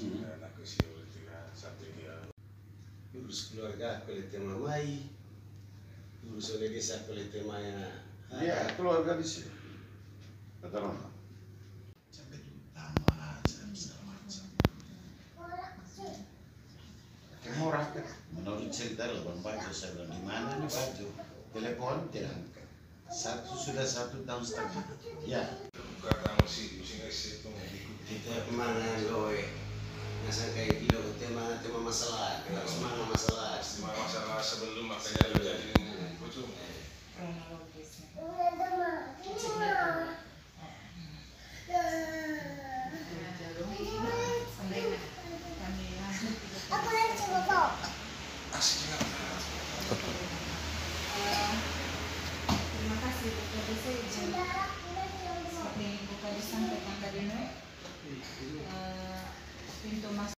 anak usia sampai dia urus keluarga aku lihat mamai, urus oleh desa aku lihat mamanya. Iya, keluarga di sini. Kata Rona. Sampai utama segala macam. Murah kan? Menurut cerita Bang Bajo, saya bilang di mana nih Bajo? Telepon tidak angkat. Sudah 1 tahun setengah. Ya. Kata masih ngasih itu Kita mana loe, ngasang kayak kilo tema masalah, kita semua masalah. semua masalah sebelum makanya lo jadi betul. Asik juga. Terima kasih kepada saya seperti buka disampaikan tadi, pintu masuk